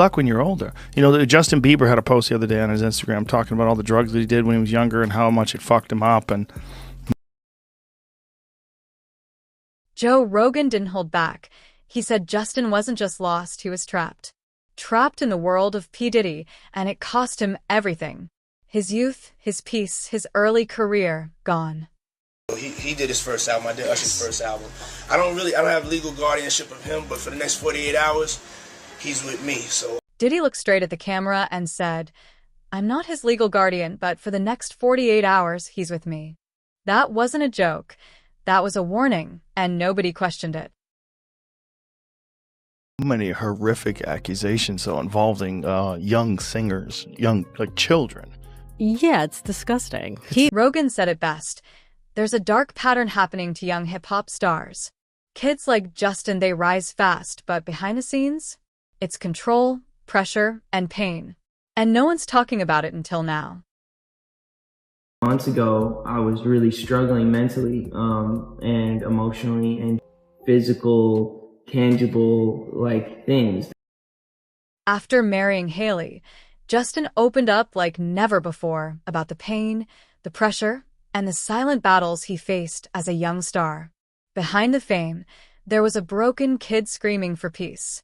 luck when you're older. You know, Justin Bieber had a post the other day on his Instagram talking about all the drugs that he did when he was younger and how much it fucked him up. And Joe Rogan didn't hold back. He said Justin wasn't just lost, he was trapped. Trapped in the world of P. Diddy, and it cost him everything. His youth, his peace, his early career, gone. He did his first album. I did Usher's first album. I don't have legal guardianship of him, but for the next 48 hours, he's with me. So Diddy looked straight at the camera and said, "I'm not his legal guardian, but for the next 48 hours, he's with me." That wasn't a joke. That was a warning, and nobody questioned it. Many horrific accusations, though, involving young singers, young, like, children. Yeah, it's disgusting. Rogan said it best. There's a dark pattern happening to young hip-hop stars. Kids like Justin, they rise fast, but behind the scenes, it's control, pressure, and pain. And no one's talking about it until now. Months ago, I was really struggling mentally and emotionally and physical, tangible, like, things. After marrying Haley, Justin opened up like never before about the pain, the pressure, and the silent battles he faced as a young star. Behind the fame, there was a broken kid screaming for peace.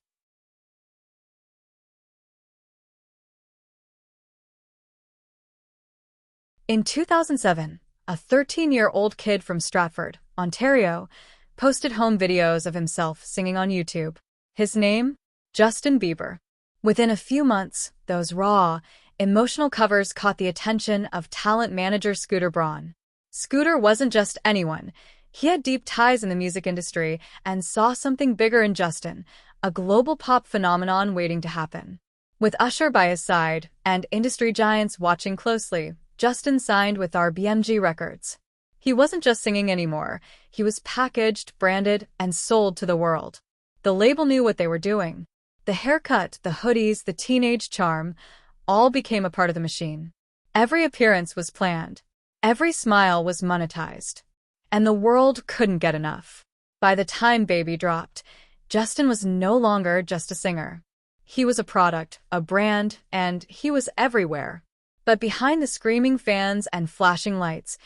In 2007, a 13-year-old kid from Stratford, Ontario, posted home videos of himself singing on YouTube. His name? Justin Bieber. Within a few months, those raw, emotional covers caught the attention of talent manager Scooter Braun. Scooter wasn't just anyone. He had deep ties in the music industry and saw something bigger in Justin, a global pop phenomenon waiting to happen. With Usher by his side and industry giants watching closely, Justin signed with RBMG Records. He wasn't just singing anymore. He was packaged, branded, and sold to the world. The label knew what they were doing. The haircut, the hoodies, the teenage charm, all became a part of the machine. Every appearance was planned. Every smile was monetized. And the world couldn't get enough. By the time Baby dropped, Justin was no longer just a singer. He was a product, a brand, and he was everywhere. But behind the screaming fans and flashing lights,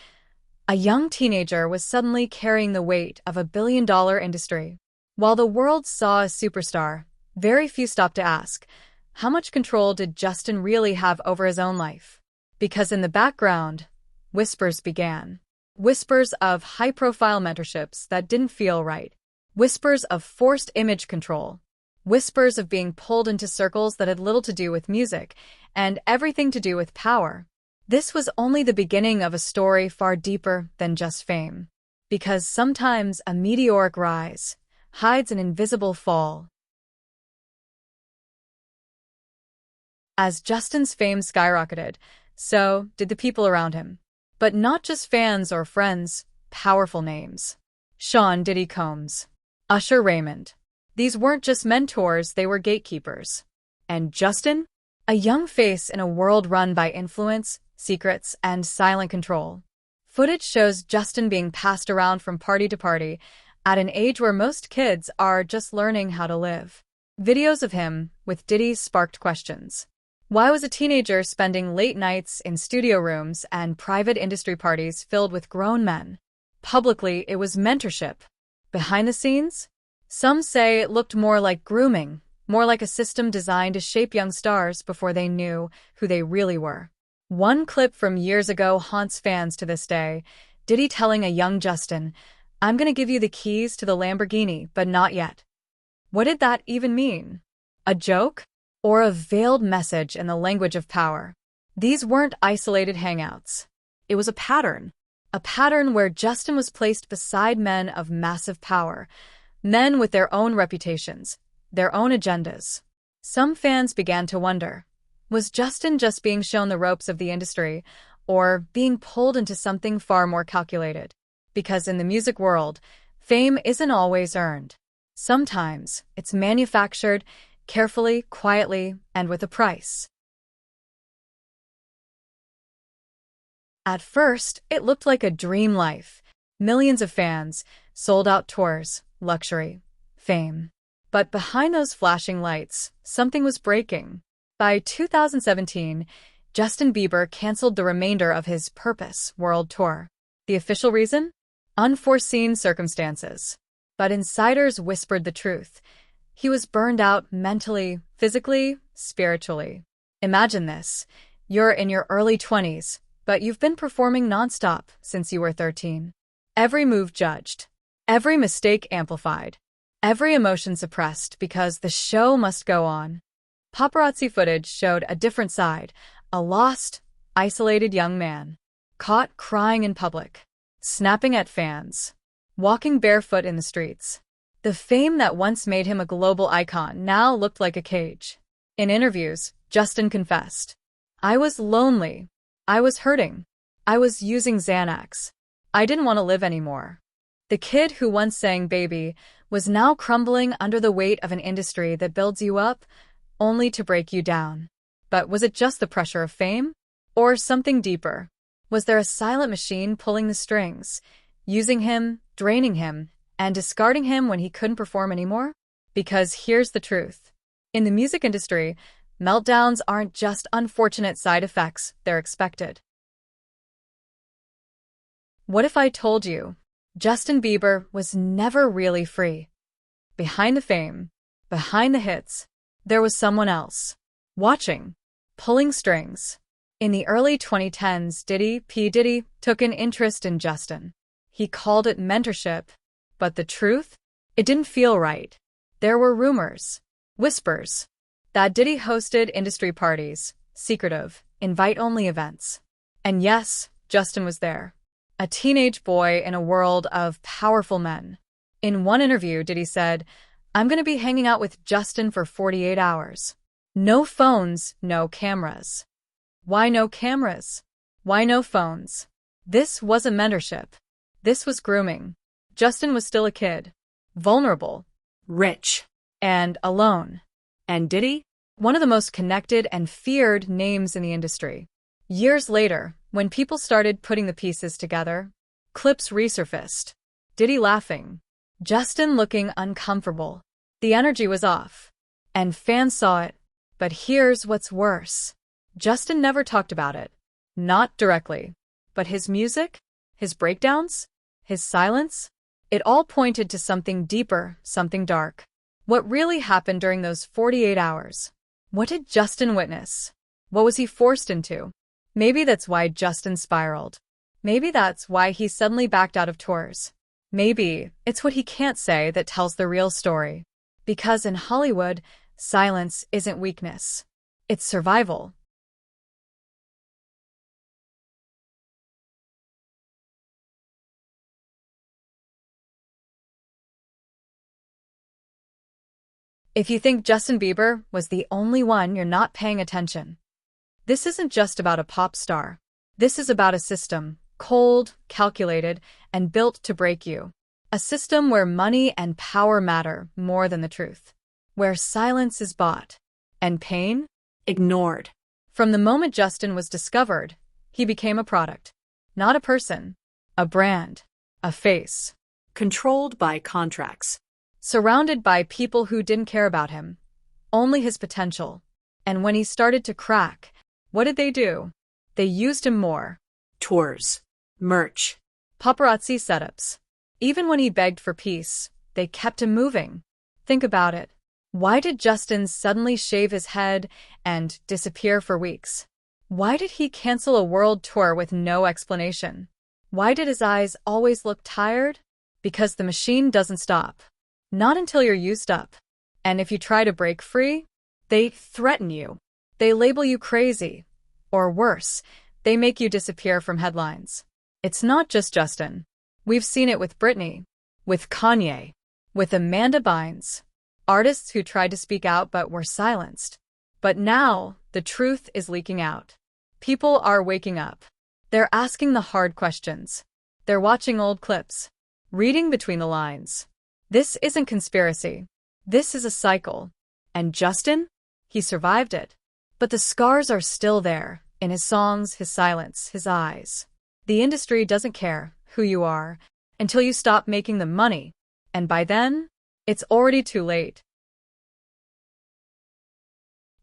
a young teenager was suddenly carrying the weight of a billion-dollar industry. While the world saw a superstar, very few stopped to ask, how much control did Justin really have over his own life? Because in the background, whispers began. Whispers of high-profile mentorships that didn't feel right. Whispers of forced image control. Whispers of being pulled into circles that had little to do with music and everything to do with power. This was only the beginning of a story far deeper than just fame. Because sometimes a meteoric rise hides an invisible fall. As Justin's fame skyrocketed, so did the people around him. But not just fans or friends, powerful names. Sean Diddy Combs, Usher Raymond. These weren't just mentors, they were gatekeepers. And Justin? A young face in a world run by influence, secrets, and silent control. Footage shows Justin being passed around from party to party at an age where most kids are just learning how to live. Videos of him with Diddy sparked questions. Why was a teenager spending late nights in studio rooms and private industry parties filled with grown men? Publicly, it was mentorship. Behind the scenes? Some say it looked more like grooming, more like a system designed to shape young stars before they knew who they really were. One clip from years ago haunts fans to this day. Diddy telling a young Justin, "I'm gonna give you the keys to the Lamborghini, but not yet." What did that even mean? A joke? Or a veiled message in the language of power? These weren't isolated hangouts. It was a pattern where Justin was placed beside men of massive power, men with their own reputations, their own agendas. Some fans began to wonder, was Justin just being shown the ropes of the industry, or being pulled into something far more calculated? Because in the music world, fame isn't always earned. Sometimes it's manufactured, carefully, quietly, and with a price. At first, it looked like a dream life. Millions of fans, sold-out tours, luxury, fame. But behind those flashing lights, something was breaking. By 2017, Justin Bieber canceled the remainder of his Purpose World Tour. The official reason? Unforeseen circumstances. But insiders whispered the truth. He was burned out mentally, physically, spiritually. Imagine this. You're in your early 20s, but you've been performing nonstop since you were 13. Every move judged. Every mistake amplified. Every emotion suppressed because the show must go on. Paparazzi footage showed a different side, a lost, isolated young man, caught crying in public, snapping at fans, walking barefoot in the streets. The fame that once made him a global icon now looked like a cage. In interviews, Justin confessed, "I was lonely. I was hurting. I was using Xanax. I didn't want to live anymore." The kid who once sang Baby was now crumbling under the weight of an industry that builds you up only to break you down. But was it just the pressure of fame? Or something deeper? Was there a silent machine pulling the strings, using him, draining him, and discarding him when he couldn't perform anymore? Because here's the truth. In the music industry, meltdowns aren't just unfortunate side effects, they're expected. What if I told you Justin Bieber was never really free? Behind the fame, behind the hits, there was someone else. Watching. Pulling strings. In the early 2010s, Diddy took an interest in Justin. He called it mentorship. But the truth? It didn't feel right. There were rumors, whispers, that Diddy hosted industry parties, secretive, invite-only events. And yes, Justin was there. A teenage boy in a world of powerful men. In one interview, Diddy said, "I'm going to be hanging out with Justin for 48 hours. No phones, no cameras." Why no cameras? Why no phones? This wasn't mentorship. This was grooming. Justin was still a kid. Vulnerable. Rich. And alone. And Diddy? One of the most connected and feared names in the industry. Years later, when people started putting the pieces together, clips resurfaced. Diddy laughing. Justin looking uncomfortable. The energy was off. And fans saw it. But here's what's worse. Justin never talked about it. Not directly. But his music, his breakdowns, his silence, it all pointed to something deeper, something dark. What really happened during those 48 hours? What did Justin witness? What was he forced into? Maybe that's why Justin spiraled. Maybe that's why he suddenly backed out of tours. Maybe it's what he can't say that tells the real story. Because in Hollywood, silence isn't weakness. It's survival. If you think Justin Bieber was the only one, you're not paying attention. This isn't just about a pop star. This is about a system, cold, calculated, and built to break you. A system where money and power matter more than the truth. Where silence is bought. And pain? Ignored. From the moment Justin was discovered, he became a product. Not a person. A brand. A face. Controlled by contracts. Surrounded by people who didn't care about him. Only his potential. And when he started to crack, what did they do? They used him more. Tours. Merch. Paparazzi setups. Even when he begged for peace, they kept him moving. Think about it. Why did Justin suddenly shave his head and disappear for weeks? Why did he cancel a world tour with no explanation? Why did his eyes always look tired? Because the machine doesn't stop. Not until you're used up. And if you try to break free, they threaten you. They label you crazy. Or worse, they make you disappear from headlines. It's not just Justin. We've seen it with Britney, with Kanye, with Amanda Bynes. Artists who tried to speak out but were silenced. But now, the truth is leaking out. People are waking up. They're asking the hard questions. They're watching old clips. Reading between the lines. This isn't conspiracy. This is a cycle. And Justin? He survived it. But the scars are still there, in his songs, his silence, his eyes. The industry doesn't care who you are until you stop making them money. And by then, it's already too late.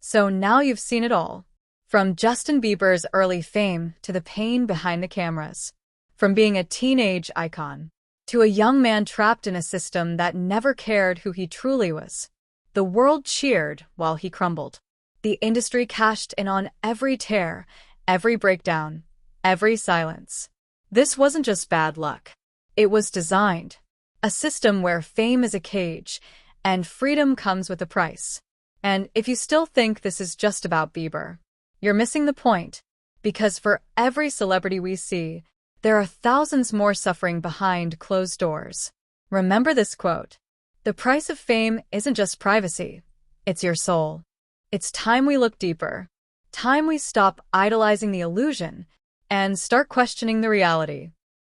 So now you've seen it all. From Justin Bieber's early fame to the pain behind the cameras. From being a teenage icon to a young man trapped in a system that never cared who he truly was. The world cheered while he crumbled. The industry cashed in on every tear, every breakdown, every silence. This wasn't just bad luck. It was designed. A system where fame is a cage and freedom comes with a price. And if you still think this is just about Bieber, you're missing the point. Because for every celebrity we see, there are thousands more suffering behind closed doors. Remember this quote: "The price of fame isn't just privacy, it's your soul." It's time we look deeper. Time we stop idolizing the illusion and start questioning the reality.